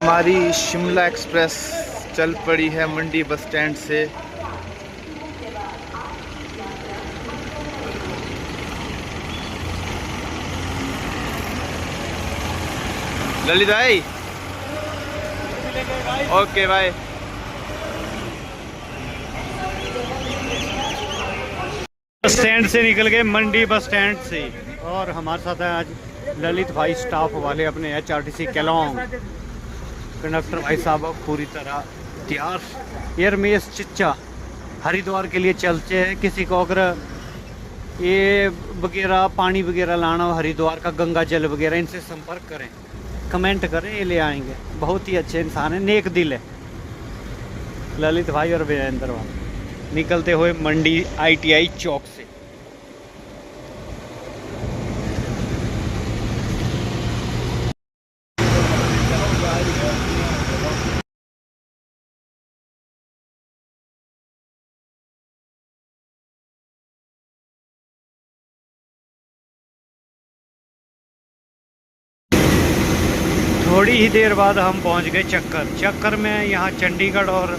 हमारी शिमला एक्सप्रेस चल पड़ी है मंडी बस स्टैंड से। ललित भाई, ओके भाई। बस स्टैंड से निकल गए, मंडी बस स्टैंड से। और हमारे साथ है आज ललित भाई, स्टाफ वाले अपने HRTC केलोंग। कंडक्टर भाई साहब पूरी तरह तैयार। ये रमेश चिच्चा हरिद्वार के लिए चलते हैं। किसी को अगर ये वगैरह पानी वगैरह लाना हो, हरिद्वार का गंगा जल वगैरह, इनसे संपर्क करें, कमेंट करें, ये ले आएंगे। बहुत ही अच्छे इंसान है, नेक दिल है ललित भाई और वीरेंद्र भाई। निकलते हुए मंडी ITI चौक से। थोड़ी ही देर बाद हम पहुंच गए चक्कर में। यहाँ चंडीगढ़ और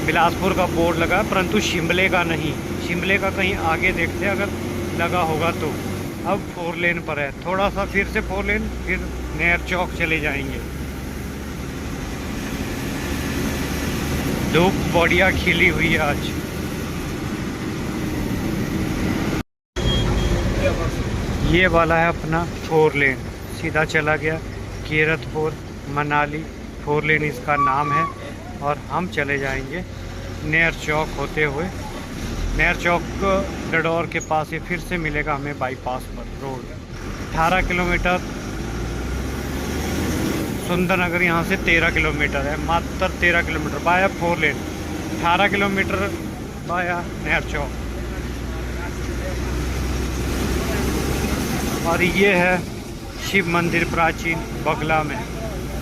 बिलासपुर का बोर्ड लगा, परंतु शिमले का नहीं। शिमले का कहीं आगे देखते हैं, अगर लगा होगा तो। अब 4 लेन पर है, थोड़ा सा फिर से 4 लेन, फिर नहर चौक चले जाएंगे। धूप बढ़िया खिली हुई है आज। ये वाला है अपना 4 लेन, सीधा चला गया कीरतपुर मनाली। 4 लेन इसका नाम है। और हम चले जाएंगे नहर चौक होते हुए। नहर चौक डडौर के पास ही फिर से मिलेगा हमें बाईपास पर रोड। 18 किलोमीटर। सुंदरनगर यहाँ से 13 किलोमीटर है, मात्र 13 किलोमीटर बाया 4 लेन। 18 किलोमीटर बाया नहर चौक। और ये है शिव मंदिर प्राचीन बगला में।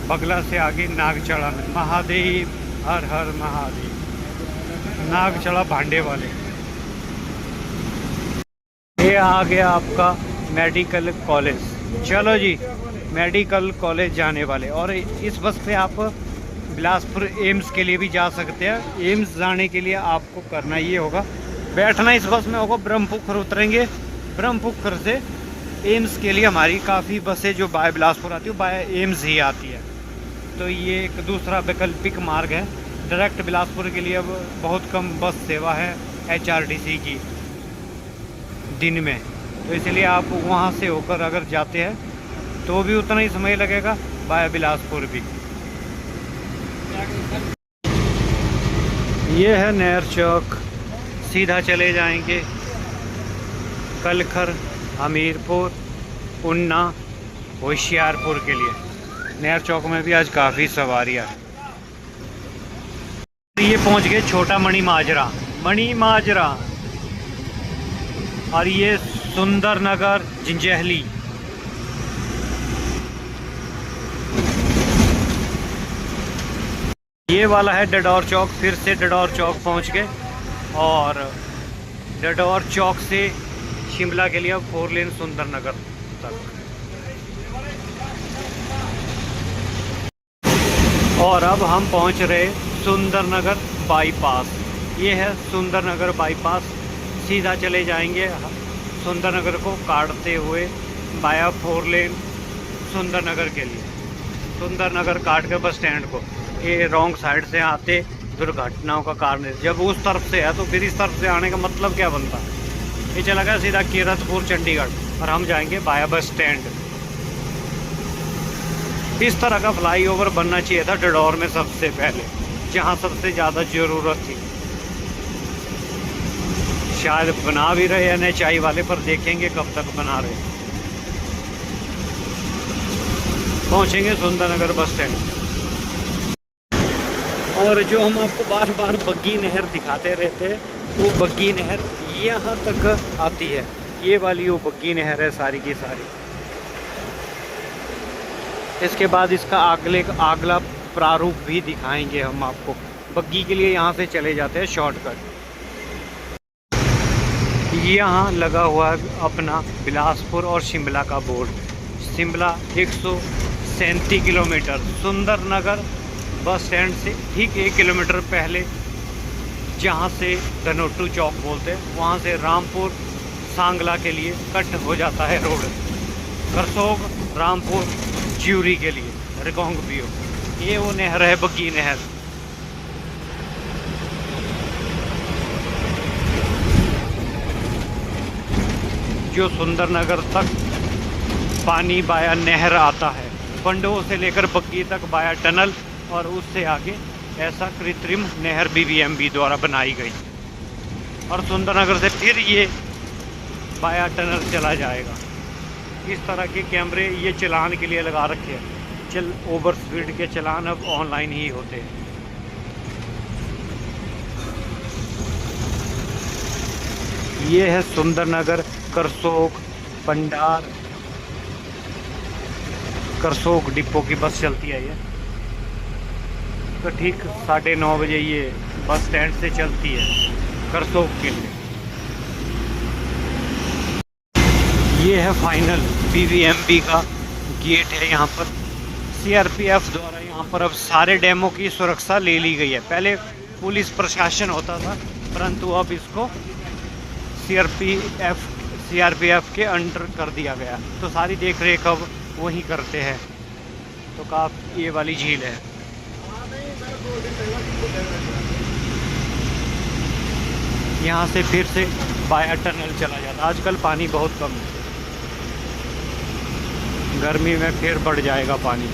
बगला से आगे नागचढ़ा में। महादेव, हर हर महादेव। नागचढ़ा भांडे वाले। ये आ गया आपका मेडिकल कॉलेज। चलो जी, मेडिकल कॉलेज जाने वाले। और इस बस से आप बिलासपुर एम्स के लिए भी जा सकते हैं। एम्स जाने के लिए आपको करना ये होगा, बैठना इस बस में होगा, ब्रह्मपुत्र उतरेंगे। ब्रह्मपुत्र से एम्स के लिए हमारी काफ़ी बसें जो बाय बिलासपुर आती है, बाय एम्स ही आती है। तो ये एक दूसरा वैकल्पिक मार्ग है। डायरेक्ट बिलासपुर के लिए अब बहुत कम बस सेवा है HRTC की दिन में, तो इसलिए आप वहाँ से होकर अगर जाते हैं तो भी उतना ही समय लगेगा, बाय बिलासपुर भी। ये है नहर चौक। सीधा चले जाएंगे कलखर, हमीरपुर, उन्ना, होशियारपुर के लिए। नहर चौक में भी आज काफ़ी सवारियाँ हैं। ये पहुंच गए छोटा मणि माजरा। और ये सुंदरनगर जिंजहली। ये वाला है डडौर चौक। फिर से डडौर चौक पहुंच गए। और डडौर चौक से शिमला के लिए 4 लेन सुंदरनगर तक। और अब हम पहुंच रहे सुंदरनगर बाईपास। ये है सुंदरनगर बाईपास। सीधा चले जाएंगे सुंदरनगर को काटते हुए बाया 4 लेन सुंदरनगर के लिए। सुंदरनगर काट के बस स्टैंड को ये रॉन्ग साइड से आते दुर्घटनाओं का कारण है। जब उस तरफ से है तो फिर इस तरफ से आने का मतलब क्या बनता। ये चला गया सीधा कीरतपुर चंडीगढ़। और हम जाएंगे बाया बस स्टैंड। इस तरह का फ्लाईओवर बनना चाहिए था डडौर में सबसे पहले, जहां सबसे ज़्यादा ज़रूरत थी। शायद बना भी रहे NHI वाले, पर देखेंगे कब तक बना रहे। पहुंचेंगे सुंदरनगर बस स्टैंड। और जो हम आपको बार बार बग्गी नहर दिखाते रहते हैं, वो बग्गी नहर यहाँ तक आती है। ये वाली वो बग्गी नहर है सारी की सारी। इसके बाद इसका अगला प्रारूप भी दिखाएंगे हम आपको। बग्गी के लिए यहाँ से चले जाते हैं शॉर्टकट। यहाँ लगा हुआ है अपना बिलासपुर और शिमला का बोर्ड। शिमला 37 किलोमीटर। सुंदर नगर बस स्टैंड से ठीक 1 किलोमीटर पहले, जहाँ से धनोटू चौक बोलते हैं, वहाँ से रामपुर सांगला के लिए कट हो जाता है रोड। करसोग रामपुर ज्यूरी के लिए रिकोंग पियो। ये वो नहर है, बग्गी नहर। जो सुंदरनगर तक पानी बाया नहर आता है, पंडों से लेकर बग्गी तक बाया टनल, और उससे आगे ऐसा कृत्रिम नहर बीबीएमबी द्वारा बनाई गई। और सुंदरनगर से फिर ये बाया टनल चला जाएगा। इस तरह के कैमरे ये चलान के लिए लगा रखे हैं। ओवर स्पीड के चलान अब ऑनलाइन ही होते हैं। ये है सुंदरनगर करसोग पंडार करसोग डिपो की बस चलती है ये। तो ठीक 9:30 बजे ये बस स्टैंड से चलती है करसोग के लिए। ये है फाइनल बीबीएमबी का गेट है। यहाँ पर सीआरपीएफ द्वारा यहाँ पर अब सारे डैमों की सुरक्षा ले ली गई है। पहले पुलिस प्रशासन होता था, परंतु अब इसको सीआरपीएफ के अंडर कर दिया गया। तो सारी देख रेख अब वही करते हैं। तो काफ़ी ये वाली झील है। यहाँ से फिर से बाया टनल चला जाता। आजकल पानी बहुत कम है, गर्मी में फिर बढ़ जाएगा पानी।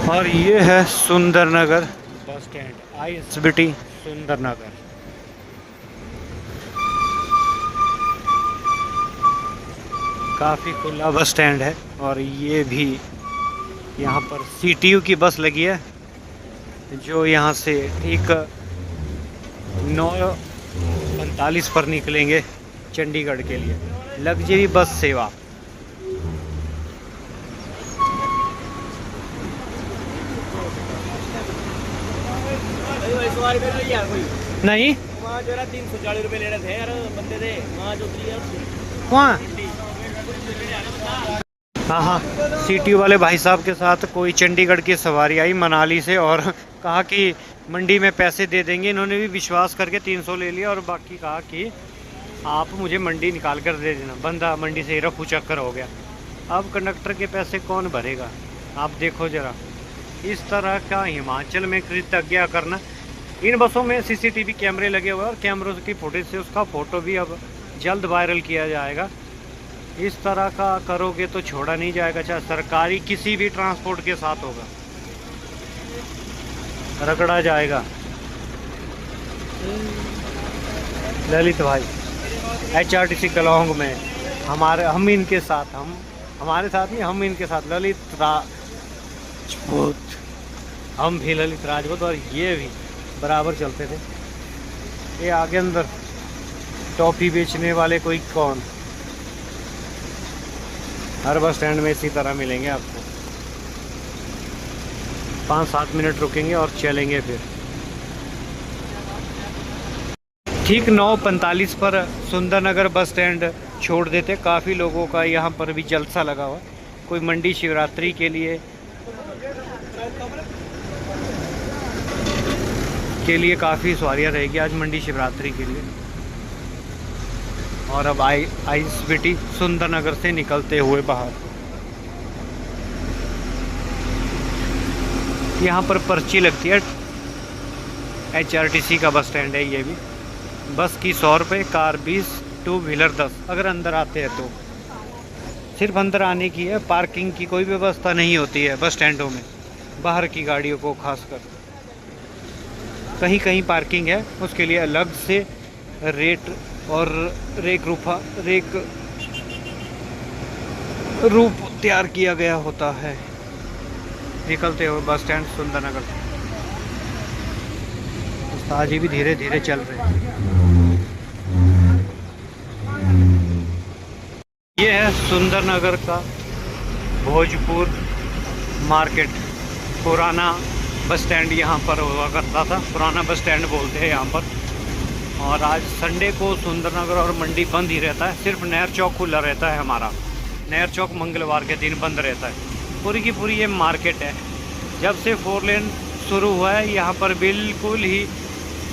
और ये है Sundernagar bus stand, ISBT Sundernagar. काफ़ी खुला बस स्टैंड है। और ये भी यहाँ पर सीटीयू की बस लगी है, जो यहाँ से ठीक 9:45 पर निकलेंगे चंडीगढ़ के लिए। लग्जरी बस सेवा। नहीं 340 रुपए ले रहे थे यार बंदे थे वहाँ जो वहाँ। हाँ हाँ, सीटीयू वाले भाई साहब के साथ कोई चंडीगढ़ की सवारी आई मनाली से, और कहा कि मंडी में पैसे दे देंगे। इन्होंने भी विश्वास करके 300 ले लिया, और बाकी कहा कि आप मुझे मंडी निकाल कर दे देना। बंदा मंडी से रफू चक्कर हो गया। अब कंडक्टर के पैसे कौन भरेगा? आप देखो ज़रा, इस तरह का हिमाचल में कृतज्ञता करना। इन बसों में सीसीटीवी कैमरे लगे हुए हैं, और कैमरों की फुटेज से उसका फ़ोटो भी अब जल्द वायरल किया जाएगा। इस तरह का करोगे तो छोड़ा नहीं जाएगा, चाहे सरकारी किसी भी ट्रांसपोर्ट के साथ होगा, रगड़ा जाएगा। ललित भाई HRTC कलौंग में हम इनके साथ, हमारे साथ नहीं, हम इनके साथ ललित राजपूत, हम भी ललित राजपूत, और ये भी बराबर चलते थे। ये आगे अंदर टॉफ़ी बेचने वाले कोई कौन, हर बस स्टैंड में इसी तरह मिलेंगे आपको। 5-7 मिनट रुकेंगे और चलेंगे फिर। ठीक 9:45 पर सुंदरनगर बस स्टैंड छोड़ देते। काफ़ी लोगों का यहाँ पर भी जलसा लगा हुआ। कोई मंडी शिवरात्रि के लिए काफ़ी सवारियाँ रहेगी आज मंडी शिवरात्रि के लिए। और अब आईएसबीटी सुंदरनगर से निकलते हुए बाहर। यहाँ पर पर्ची लगती है। HRTC का बस स्टैंड है ये भी। बस की 100 रुपये, कार 20, 2 व्हीलर 10। अगर अंदर आते हैं तो सिर्फ अंदर आने की है, पार्किंग की कोई व्यवस्था नहीं होती है बस स्टैंडों में, बाहर की गाड़ियों को खासकर। कहीं कहीं पार्किंग है, उसके लिए अलग से रेट और रेक रूप तैयार किया गया होता है। निकलते हुए बस स्टैंड सुंदरनगर। उस्ताद जी भी धीरे धीरे चल रहे हैं। ये है सुंदरनगर का भोजपुर मार्केट। पुराना बस स्टैंड यहाँ पर हुआ करता था, पुराना बस स्टैंड बोलते हैं यहाँ पर। और आज संडे को सुंदरनगर और मंडी बंद ही रहता है, सिर्फ नहर चौक खुला रहता है हमारा। नहर चौक मंगलवार के दिन बंद रहता है। पूरी की पूरी ये मार्केट है। जब से 4 लेन शुरू हुआ है यहाँ पर बिल्कुल ही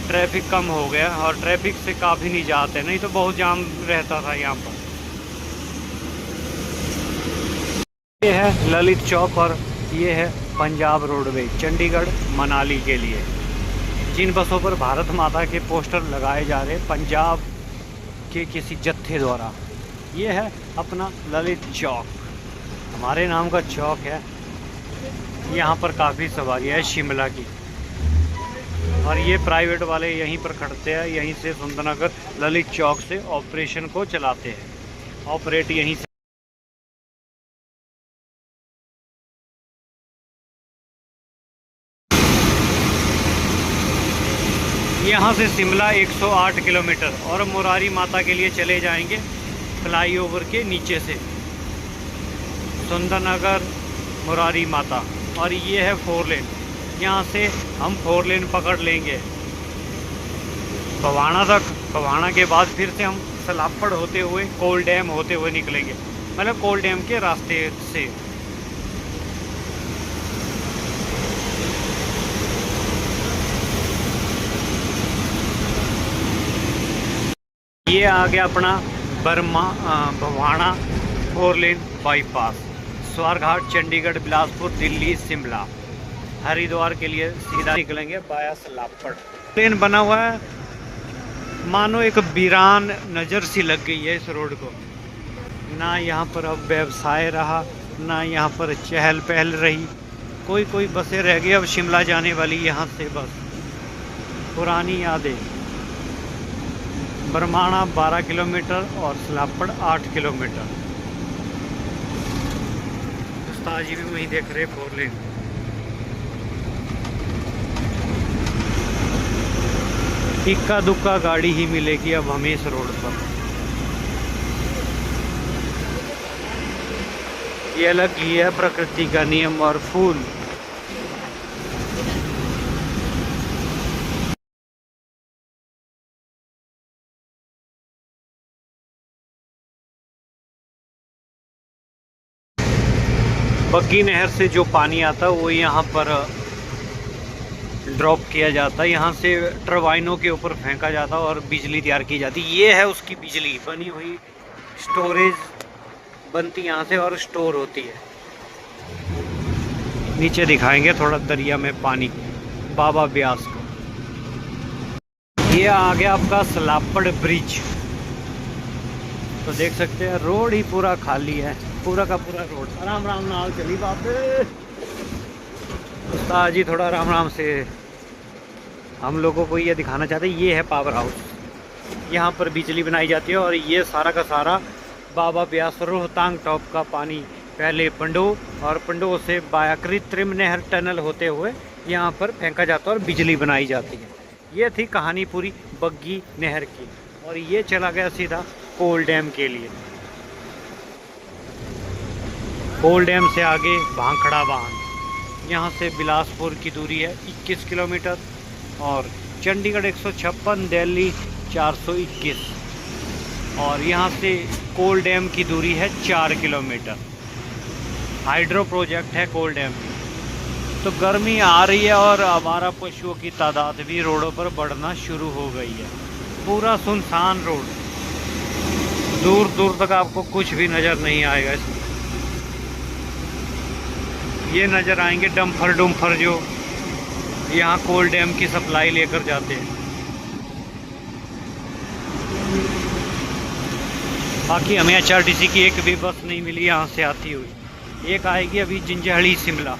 ट्रैफिक कम हो गया और ट्रैफिक से काफ़ी नहीं जाते, नहीं तो बहुत जाम रहता था यहाँ पर। ये है ललित चौक और ये है पंजाब रोडवेज चंडीगढ़ मनाली के लिए, जिन बसों पर भारत माता के पोस्टर लगाए जा रहे पंजाब के किसी जत्थे द्वारा। ये है अपना ललित चौक, हमारे नाम का चौक है। यहाँ पर काफ़ी सवारी है शिमला की, और ये प्राइवेट वाले यहीं पर खड़ते हैं। यहीं से सुंदरनगर ललित चौक से ऑपरेशन को चलाते हैं, ऑपरेट यहीं से। यहाँ से शिमला 108 किलोमीटर और मुरारी माता के लिए चले जाएंगे फ्लाईओवर के नीचे से, सुंदरनगर मुरारी माता। और ये है 4 लेन, यहाँ से हम 4 लेन पकड़ लेंगे भवाना तक। भवाना के बाद फिर से हम सलापड़ होते हुए कोल डैम होते हुए निकलेंगे, मतलब कोल डैम के रास्ते से। ये आ गया अपना भवाना 4 लेन बाईपास, स्वारघाट चंडीगढ़ बिलासपुर दिल्ली शिमला हरिद्वार के लिए सीधा निकलेंगे बाया सलापड़। ट्रेन बना हुआ है, मानो एक वीरान नज़र सी लग गई है इस रोड को। ना यहाँ पर अब व्यवसाय रहा, ना यहाँ पर चहल पहल रही। कोई बसें रह गई अब शिमला जाने वाली यहाँ से बस। पुरानी यादें, बरमाणा 12 किलोमीटर और सलापड़ 8 किलोमीटर। उस्ताद जी भी वहीं देख रहे 4 लेन। इक्का दुक्का गाड़ी ही मिलेगी अब हमें इस रोड पर। ये अलग ही है प्रकृति का नियम और फूल। बग्गी नहर से जो पानी आता है वो यहाँ पर ड्रॉप किया जाता है, यहाँ से टरबाइनों के ऊपर फेंका जाता है और बिजली तैयार की जाती है। ये है उसकी बिजली बनी हुई, स्टोरेज बनती यहाँ से और स्टोर होती है। नीचे दिखाएंगे थोड़ा दरिया में पानी बाबा ब्यास को। ये आ गया आपका सलापड़ ब्रिज, तो देख सकते हैं रोड ही पूरा खाली है, पूरा का पूरा रोड। राम राम नाव चली बाबे। उस्ताद जी थोड़ा राम राम से। हम लोगों को ये दिखाना चाहते हैं, ये है पावर हाउस, यहाँ पर बिजली बनाई जाती है। और ये सारा का सारा बाबा ब्यास रोहतांग टॉप का पानी पहले पंडो और पंडो से बाया कृत्रिम नहर टनल होते हुए यहाँ पर फेंका जाता है और बिजली बनाई जाती है। ये थी कहानी पूरी बग्गी नहर की। और ये चला गया सीधा कोल डैम के लिए। कोल डैम से आगे भांखड़ा बांध, यहाँ से बिलासपुर की दूरी है 21 किलोमीटर और चंडीगढ़ 156, दिल्ली 421 और यहाँ से कोल डैम की दूरी है 4 किलोमीटर। हाइड्रो प्रोजेक्ट है कोल डैम की। तो गर्मी आ रही है और हमारा पशुओं की तादाद भी रोडों पर बढ़ना शुरू हो गई है। पूरा सुनसान रोड, दूर दूर तक आपको कुछ भी नज़र नहीं आएगा इसमें। ये नज़र आएंगे डम्फर जो यहाँ कोल डैम की सप्लाई लेकर जाते हैं। बाकी हमें HRTC की एक भी बस नहीं मिली यहाँ से आती हुई। एक आएगी अभी जिंजहड़ी शिमला।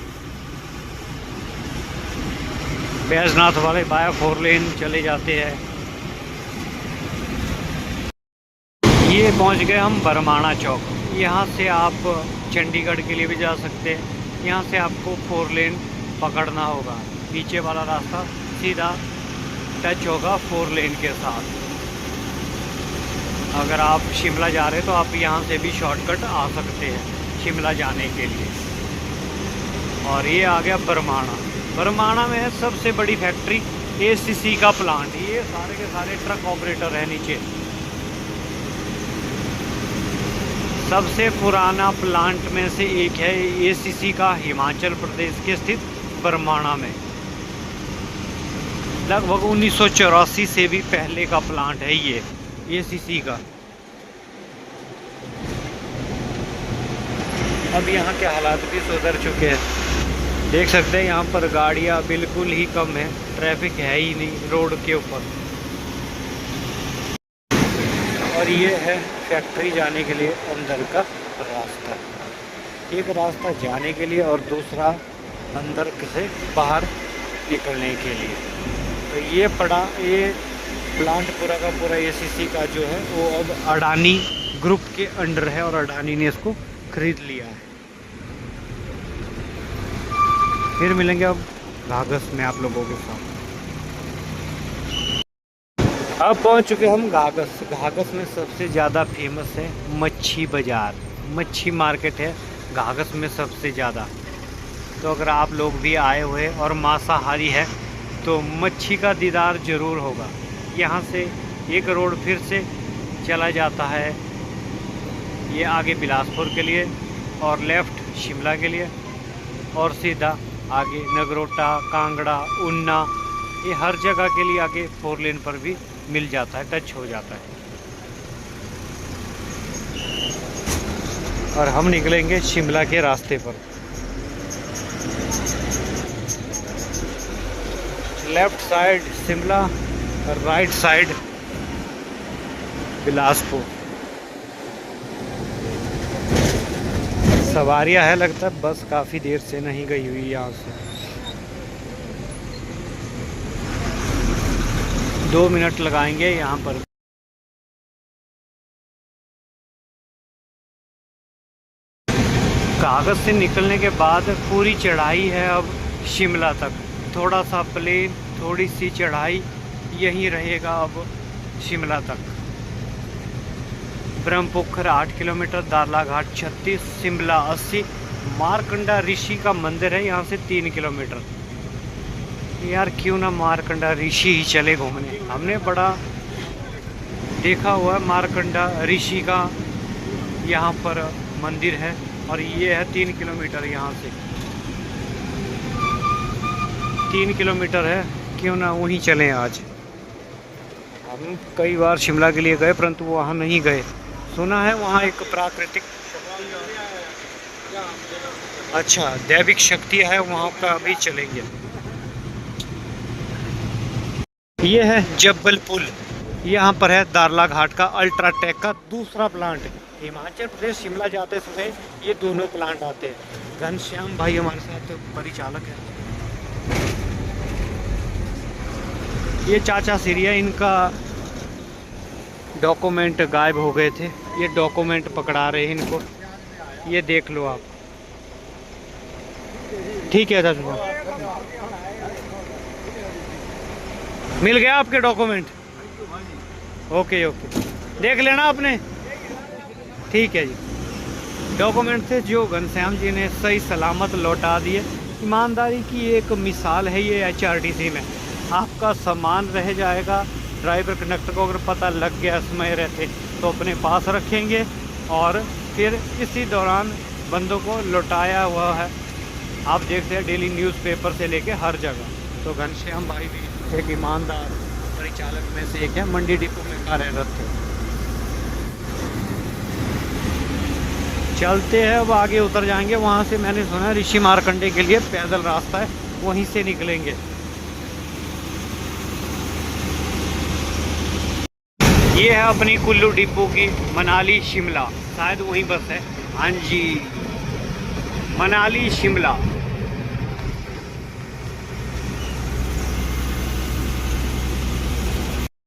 बैजनाथ वाले बाया 4 लेन चले जाते हैं। ये पहुँच गए हम बरमाणा चौक। यहाँ से आप चंडीगढ़ के लिए भी जा सकते हैं। यहाँ से आपको 4 लेन पकड़ना होगा, पीछे वाला रास्ता सीधा टच होगा 4 लेन के साथ। अगर आप शिमला जा रहे हैं तो आप यहाँ से भी शॉर्टकट आ सकते हैं शिमला जाने के लिए। और ये आ गया बरमाणा। बरमाणा में है सबसे बड़ी फैक्ट्री ACC का प्लांट। ये सारे के सारे ट्रक ऑपरेटर हैं नीचे। सबसे पुराना प्लांट में से एक है एसीसी का, हिमाचल प्रदेश के स्थित बरमाणा में। लगभग 1984 से भी पहले का प्लांट है ये एसीसी का। अब यहाँ के हालात भी सुधर चुके हैं, देख सकते हैं यहाँ पर गाड़ियाँ बिल्कुल ही कम है, ट्रैफिक है ही नहीं रोड के ऊपर। और ये है फैक्ट्री जाने के लिए अंदर का रास्ता, एक रास्ता जाने के लिए और दूसरा अंदर से बाहर निकलने के लिए। तो ये प्लांट पूरा का पूरा एसीसी का जो है वो अब अडानी ग्रुप के अंडर है और अडानी ने इसको खरीद लिया है। फिर मिलेंगे अब घाघस में आप लोगों के साथ। अब पहुंच चुके हम घाघस। घाघस में सबसे ज़्यादा फेमस है मच्छी बाज़ार, मच्छी मार्केट है घाघस में सबसे ज़्यादा। तो अगर आप लोग भी आए हुए और मांसाहारी है तो मच्छी का दीदार ज़रूर होगा। यहाँ से एक रोड फिर से चला जाता है ये आगे बिलासपुर के लिए और लेफ़्ट शिमला के लिए, और सीधा आगे नगरोटा, कांगड़ा, ऊना, ये हर जगह के लिए आगे 4 लेन पर भी मिल जाता है, टच हो जाता है। और हम निकलेंगे शिमला के रास्ते पर। लेफ्ट साइड शिमला और राइट साइड बिलासपुर। सवारियां है, लगता है बस काफ़ी देर से नहीं गई हुई यहाँ से। 2 मिनट लगाएंगे यहाँ पर। कागज से निकलने के बाद पूरी चढ़ाई है अब शिमला तक। थोड़ा सा प्लेन, थोड़ी सी चढ़ाई, यहीं रहेगा अब शिमला तक। ब्रह्मपुत्र 8 किलोमीटर, दारला घाट 36, शिमला 80, मारकंडा ऋषि का मंदिर है यहाँ से 3 किलोमीटर। यार क्यों ना मारकंडा ऋषि ही चले घूमने, हमने बड़ा देखा हुआ मारकंडा ऋषि का यहाँ पर मंदिर है और ये है 3 किलोमीटर यहाँ से। 3 किलोमीटर है, क्यों ना वहीं चलें आज। हम कई बार शिमला के लिए गए परंतु वहाँ नहीं गए। सुना है वहाँ एक प्राकृतिक दैविक शक्ति है, वहाँ का अभी चलेंगे। ये है जब्बल पुल, यहाँ पर है दारला घाट का अल्ट्राटेक का दूसरा प्लांट। हिमाचल प्रदेश शिमला जाते समय ये दोनों प्लांट आते हैं। घनश्याम भाई हमारे साथ परिचालक है। ये चाचा सिरिया, इनका डॉक्यूमेंट गायब हो गए थे, ये डॉक्यूमेंट पकड़ा रहे हैं इनको, ये देख लो आप। ठीक है चाचा, मिल गया आपके डॉक्यूमेंट? ओके ओके, देख लेना आपने। ठीक है जी, डॉक्यूमेंट थे जो घनश्याम जी ने सही सलामत लौटा दिए। ईमानदारी की एक मिसाल है ये HRTC में। आपका सामान रह जाएगा, ड्राइवर कंडक्टर को अगर पता लग गया समय रहते तो अपने पास रखेंगे और फिर इसी दौरान बंदों को लौटाया हुआ है। आप देखते हैं डेली न्यूज़पेपर से लेके हर जगह। तो घनश्याम भाई भी एक ईमानदार परिचालक में से एक है, मंडी डिपो में कार्यरत थे। चलते हैं, अब आगे उतर जाएंगे। वहाँ से मैंने सुना ऋषि मारकंडे के लिए पैदल रास्ता है, वहीं से निकलेंगे। ये है अपनी कुल्लू डिपो की मनाली शिमला, शायद वही बस है। हाँ जी, मनाली शिमला।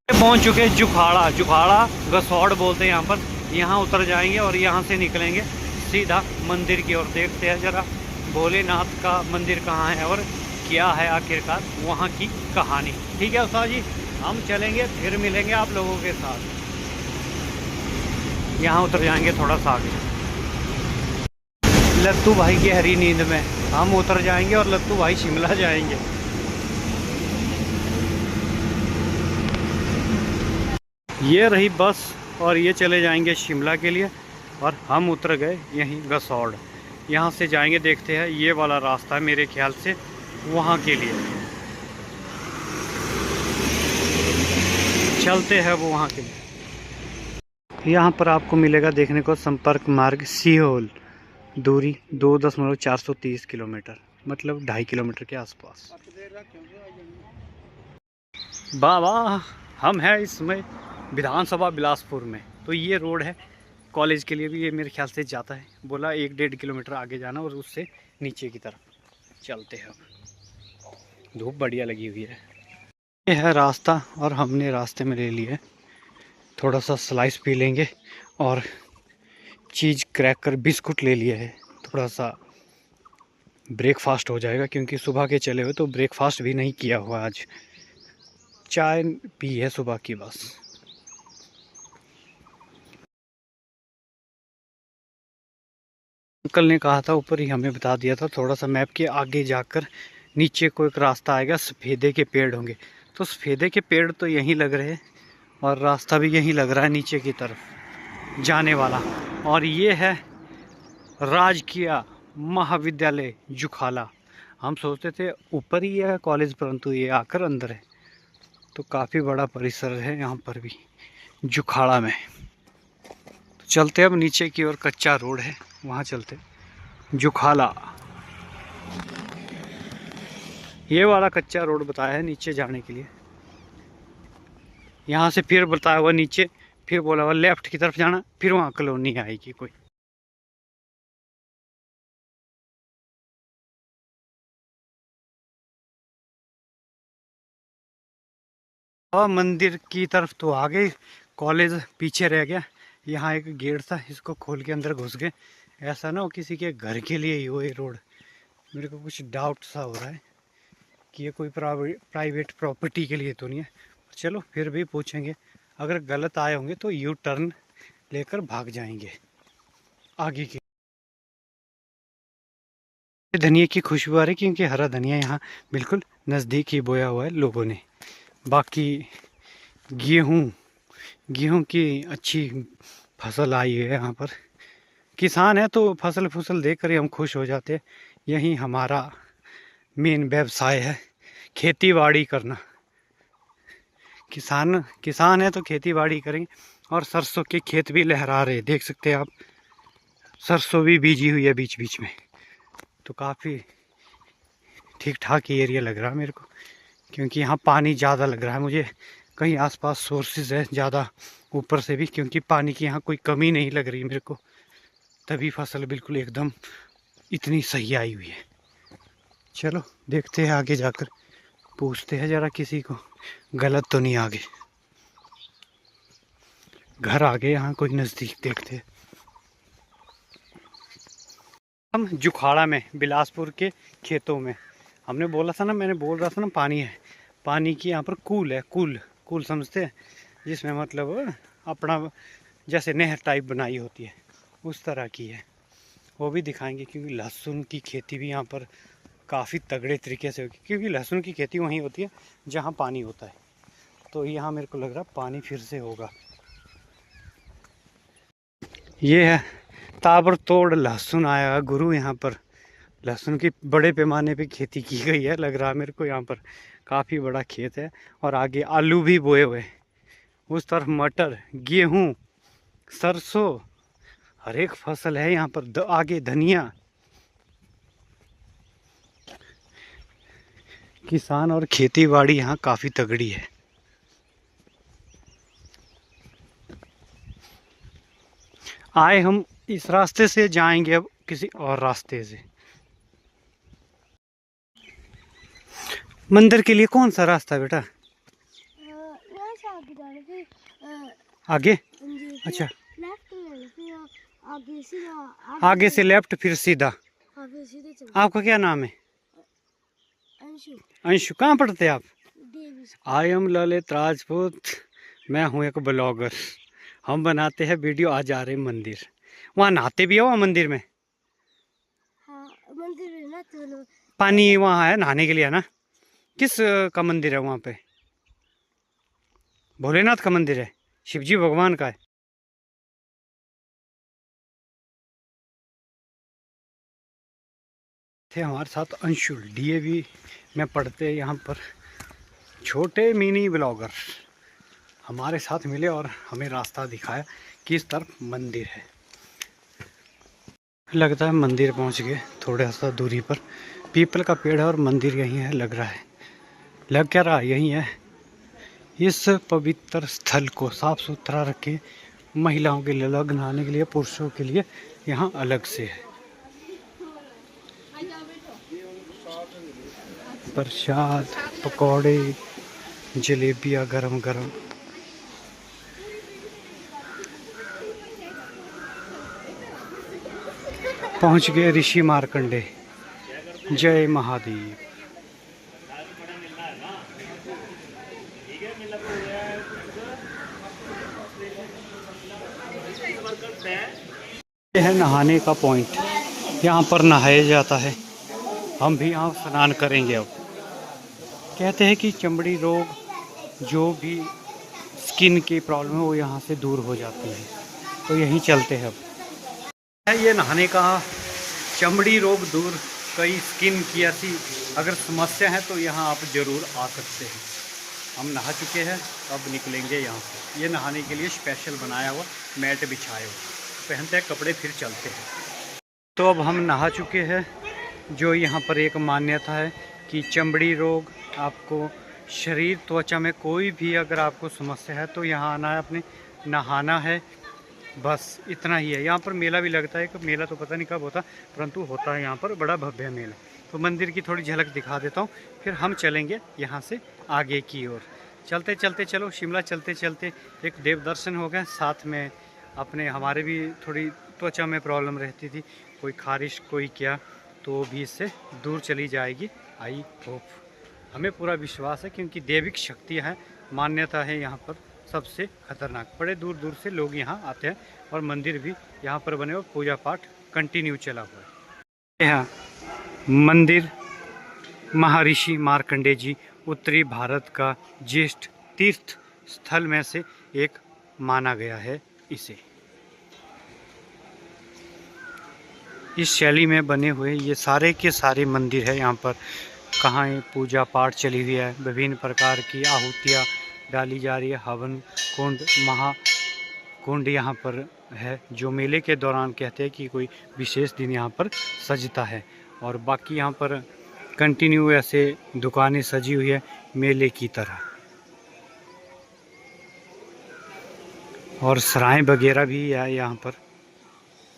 पहुंच चुके जुखाड़ा, जुखाड़ा गसौड़ बोलते हैं यहाँ पर। यहाँ उतर जाएंगे और यहाँ से निकलेंगे सीधा मंदिर की ओर। देखते हैं जरा भोलेनाथ का मंदिर कहाँ है और क्या है आखिरकार वहाँ की कहानी। ठीक है उस्ताद जी, हम चलेंगे, फिर मिलेंगे आप लोगों के साथ। यहाँ उतर जाएंगे थोड़ा सा आगे। लत्तू भाई की हरी नींद में हम उतर जाएंगे और लत्तू भाई शिमला जाएंगे। ये रही बस और ये चले जाएंगे शिमला के लिए। और हम उतर गए यहीं गसौड़। यहाँ से जाएंगे, देखते हैं, ये वाला रास्ता है मेरे ख्याल से वहाँ के लिए। चलते हैं वो वहाँ के लिए। यहाँ पर आपको मिलेगा देखने को संपर्क मार्ग सीहोल, दूरी 2.430 किलोमीटर, मतलब 2.5 किलोमीटर के आसपास। बाबा हम हैं इस समय विधानसभा बिलासपुर में। तो ये रोड है कॉलेज के लिए भी, ये मेरे ख्याल से जाता है। बोला 1-1.5 किलोमीटर आगे जाना और उससे नीचे की तरफ चलते हैं। धूप बढ़िया लगी हुई है। ये है रास्ता और हमने रास्ते में ले लिया है थोड़ा सा स्लाइस पी लेंगे और चीज़ क्रैकर बिस्कुट ले लिया है। थोड़ा सा ब्रेकफास्ट हो जाएगा क्योंकि सुबह के चले हुए तो ब्रेकफास्ट भी नहीं किया हुआ आज। चाय पी है सुबह की बस। अंकल ने कहा था, ऊपर ही हमें बता दिया था, थोड़ा सा मैप के आगे जाकर नीचे को एक रास्ता आएगा, सफ़ेदे के पेड़ होंगे। तो सफ़ेदे के पेड़ तो यहीं लग रहे हैं और रास्ता भी यहीं लग रहा है नीचे की तरफ जाने वाला। और ये है राजकीय महाविद्यालय जुखाला। हम सोचते थे ऊपर ही है कॉलेज, परंतु ये आकर अंदर है। तो काफ़ी बड़ा परिसर है यहाँ पर भी जुखाड़ा में। तो चलते अब नीचे की ओर, कच्चा रोड है वहाँ चलते। जुखाला ये वाला कच्चा रोड बताया है नीचे जाने के लिए। यहाँ से फिर बताया हुआ नीचे, फिर बोला हुआ लेफ्ट की तरफ जाना, फिर वहाँ कॉलोनी आएगी कोई। और मंदिर की तरफ तो आ गए, कॉलेज पीछे रह गया। यहाँ एक गेट था, इसको खोल के अंदर घुस गए। ऐसा ना हो किसी के घर के लिए ही हो ये रोड। मेरे को कुछ डाउट सा हो रहा है कि ये कोई प्राइवेट प्रॉपर्टी के लिए तो नहीं है। चलो फिर भी पूछेंगे, अगर गलत आए होंगे तो यू टर्न लेकर भाग जाएंगे आगे की। धनिया की खुशबू आ रही क्योंकि हरा धनिया यहाँ बिल्कुल नज़दीक ही बोया हुआ है लोगों ने। बाकी गेहूँ की अच्छी फसल आई है यहाँ पर। किसान है तो फसल देखकर ही हम खुश हो जाते हैं। यही हमारा मेन व्यवसाय है, खेती बाड़ी करना। किसान है तो खेती बाड़ी करेंगे। और सरसों के खेत भी लहरा रहे, देख सकते हैं आप, सरसों भी बीजी हुई है बीच बीच में। तो काफ़ी ठीक ठाक ही एरिया लग रहा है मेरे को, क्योंकि यहाँ पानी ज़्यादा लग रहा है मुझे। कहीं आसपास सोर्सेज है ज़्यादा ऊपर से भी, क्योंकि पानी की यहाँ कोई कमी नहीं लग रही मेरे को। तभी फसल बिल्कुल एकदम इतनी सही आई हुई है। चलो देखते हैं आगे जाकर, पूछते हैं ज़रा किसी को, गलत तो नहीं आगे। घर आगे यहाँ कोई नज़दीक देखते हैं। हम जुखाड़ा में, बिलासपुर के खेतों में। हमने बोला था ना, मैंने बोल रहा था ना, पानी है, पानी की यहाँ पर कूल है। कूल समझते हैं, जिसमें मतलब अपना जैसे नहर टाइप बनाई होती है उस तरह की है। वो भी दिखाएंगे क्योंकि लहसुन की खेती भी यहाँ पर काफ़ी तगड़े तरीके से होगी, क्योंकि लहसुन की खेती वहीं होती है जहाँ पानी होता है। तो यहाँ मेरे को लग रहा है पानी फिर से होगा। ये है ताबड़तोड़ लहसुन आया गुरु। यहाँ पर लहसुन की बड़े पैमाने पे खेती की गई है, लग रहा है मेरे को। यहाँ पर काफ़ी बड़ा खेत है और आगे आलू भी बोए हुए, उस तरफ मटर, गेहूँ, सरसों, हर एक फसल है यहाँ पर। आगे धनिया। किसान और खेती बाड़ी यहाँ काफ़ी तगड़ी है। आए हम इस रास्ते से, जाएंगे अब किसी और रास्ते से। मंदिर के लिए कौन सा रास्ता है बेटा? आगे? अच्छा, आगे से लेफ्ट फिर सीधा। आपका क्या नाम है? अंशु। कहाँ पढ़ते हैं आप? I am Lalit Rajput. मैं हूँ एक ब्लॉगर। हम बनाते हैं वीडियो। आज आ रहे मंदिर, वहाँ नहाते भी हो वहाँ मंदिर में? हाँ, मंदिर है ना, तो पानी वहाँ है नहाने के लिए, है ना? किस का मंदिर है वहाँ पे? भोलेनाथ का मंदिर है, शिवजी भगवान का है। थे हमारे साथ अंशुल, डीएवी में पढ़ते हैं यहाँ पर, छोटे मिनी ब्लॉगर हमारे साथ मिले और हमें रास्ता दिखाया किस तरफ मंदिर है। लगता है मंदिर पहुँच गए, थोड़ा सा दूरी पर पीपल का पेड़ है और मंदिर यहीं है। लग रहा है, लग क्या रहा यहीं है। इस पवित्र स्थल को साफ सुथरा रखे, महिलाओं के लिए अलग, नहाने के लिए, पुरुषों के लिए यहाँ अलग से है। प्रसाद, पकौड़े, जलेबियाँ गरम गरम। पहुँच गए ऋषि मार्कंडे। जय महादेव। यह है नहाने का पॉइंट, यहाँ पर नहाया जाता है। हम भी यहाँ स्नान करेंगे। अब कहते हैं कि चमड़ी रोग, जो भी स्किन की प्रॉब्लम है वो यहाँ से दूर हो जाती है, तो यहीं चलते हैं। अब ये नहाने का, चमड़ी रोग दूर, कई स्किन की ऐसी अगर समस्या है तो यहाँ आप ज़रूर आ सकते हैं। हम नहा चुके हैं, अब निकलेंगे यहाँ से। ये नहाने के लिए स्पेशल बनाया हुआ मैट बिछाए हुआ, पहनते हैं कपड़े फिर चलते हैं। तो अब हम नहा चुके हैं। जो यहाँ पर एक मान्यता है कि चमड़ी रोग, आपको शरीर त्वचा में कोई भी अगर आपको समस्या है तो यहाँ आना है, अपने नहाना है, बस इतना ही है। यहाँ पर मेला भी लगता है, कि मेला तो पता नहीं कब होता, परंतु होता है यहाँ पर बड़ा भव्य मेला। तो मंदिर की थोड़ी झलक दिखा देता हूँ, फिर हम चलेंगे यहाँ से आगे की ओर। चलते चलते चलो, शिमला चलते चलते एक देव दर्शन हो गए, साथ में अपने हमारे भी थोड़ी त्वचा में प्रॉब्लम रहती थी, कोई खारिश कोई क्या, तो वो भी इससे दूर चली जाएगी। आई होप, हमें पूरा विश्वास है, क्योंकि दैविक शक्तियाँ हैं, मान्यता है यहाँ पर सबसे खतरनाक। बड़े दूर दूर से लोग यहाँ आते हैं और मंदिर भी यहाँ पर बने और पूजा पाठ कंटिन्यू चला हुआ है। यहाँ मंदिर महर्षि मार्कंडे जी उत्तरी भारत का ज्येष्ठ तीर्थ स्थल में से एक माना गया है। इसे इस शैली में बने हुए ये सारे के सारे मंदिर है। यहाँ पर कहाँ पूजा पाठ चली हुई है, विभिन्न प्रकार की आहुतियाँ डाली जा रही है, हवन कुंड, महाकुंड यहाँ पर है, जो मेले के दौरान कहते हैं कि कोई विशेष दिन यहाँ पर सजता है। और बाकी यहाँ पर कंटिन्यू ऐसे दुकानें सजी हुई है मेले की तरह, और सराय वगैरह भी है यहाँ पर।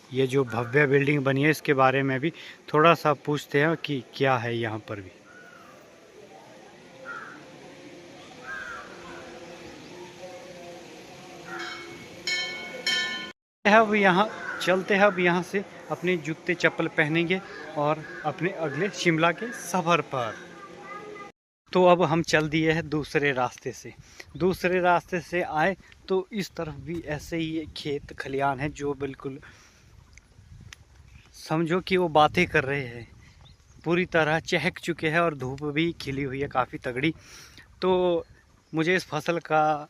ये जो भव्य बिल्डिंग बनी है, इसके बारे में भी थोड़ा सा पूछते हैं कि क्या है यहाँ पर भी। अब यहाँ चलते हैं, अब यहाँ से अपने जूते चप्पल पहनेंगे और अपने अगले शिमला के सफ़र पर। तो अब हम चल दिए हैं दूसरे रास्ते से आए तो इस तरफ भी ऐसे ही खेत खलियान है, जो बिल्कुल समझो कि वो बातें कर रहे हैं, पूरी तरह चहक चुके हैं और धूप भी खिली हुई है काफ़ी तगड़ी। तो मुझे इस फसल का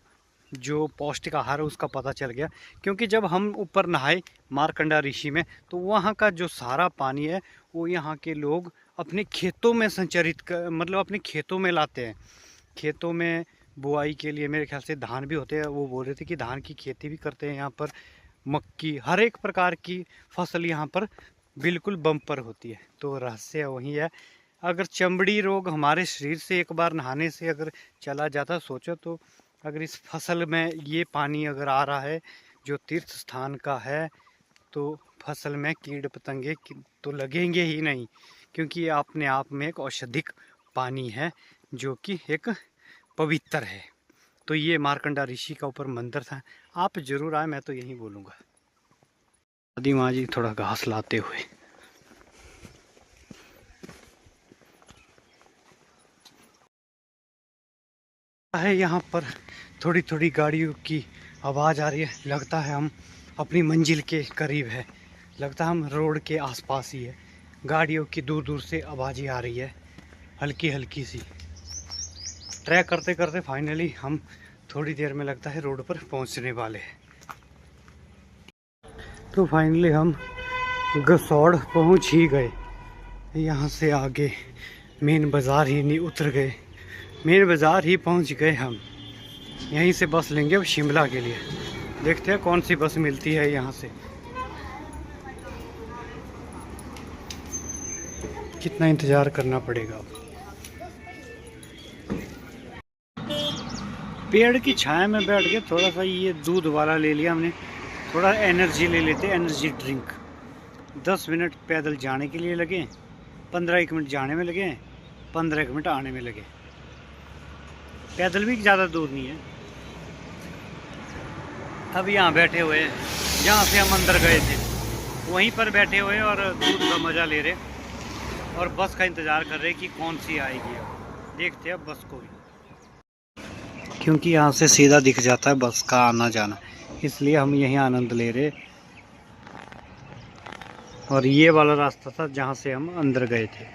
जो पौष्टिक आहार है उसका पता चल गया, क्योंकि जब हम ऊपर नहाए मार्कंडा ऋषि में, तो वहाँ का जो सारा पानी है वो यहाँ के लोग अपने खेतों में संचरित कर, मतलब अपने खेतों में लाते हैं। खेतों में बुआई के लिए मेरे ख्याल से धान भी होते हैं, वो बोल रहे थे कि धान की खेती भी करते हैं यहाँ पर, मक्की, हर एक प्रकार की फसल यहाँ पर बिल्कुल बम्पर होती है। तो रहस्य वही है। अगर चमड़ी रोग हमारे शरीर से एक बार नहाने से अगर चला जाता, सोचो तो अगर इस फसल में ये पानी अगर आ रहा है जो तीर्थ स्थान का है, तो फसल में कीड़ पतंगे तो लगेंगे ही नहीं, क्योंकि ये अपने आप में एक औषधिक पानी है जो कि एक पवित्र है। तो ये मार्कंडा ऋषि का ऊपर मंदिर था, आप जरूर आए, मैं तो यही बोलूँगा। दादी माँ जी थोड़ा घास लाते हुए। है यहाँ पर थोड़ी थोड़ी गाड़ियों की आवाज़ आ रही है, लगता है हम अपनी मंजिल के करीब है, लगता है हम रोड के आसपास ही है। गाड़ियों की दूर दूर से आवाज़ें आ रही है, हल्की हल्की सी। ट्रैक करते करते फाइनली हम थोड़ी देर में लगता है रोड पर पहुंचने वाले हैं। तो फाइनली हम गसौड़ पहुंच ही गए। यहाँ से आगे मेन बाज़ार ही नहीं उतर गए, मेन बाज़ार ही पहुँच गए हम। यहीं से बस लेंगे अब शिमला के लिए। देखते हैं कौन सी बस मिलती है यहाँ से। कितना इंतज़ार करना पड़ेगा। पेड़ की छाया में बैठ के थोड़ा सा ये दूध वाला ले लिया हमने, थोड़ा एनर्जी ले लेते, एनर्जी ड्रिंक। 10 मिनट पैदल जाने के लिए लगे, 15 मिनट जाने में लगे, 15 मिनट आने में लगे। पैदल भी ज़्यादा दूर नहीं है। अब यहाँ बैठे हुए हैं, जहाँ से हम अंदर गए थे वहीं पर बैठे हुए और दूध का मज़ा ले रहे और बस का इंतज़ार कर रहे कि कौन सी आएगी। अब देखते हैं बस को भी, क्योंकि यहाँ से सीधा दिख जाता है बस का आना जाना, इसलिए हम यहीं आनंद ले रहे। और ये वाला रास्ता था जहाँ से हम अंदर गए थे।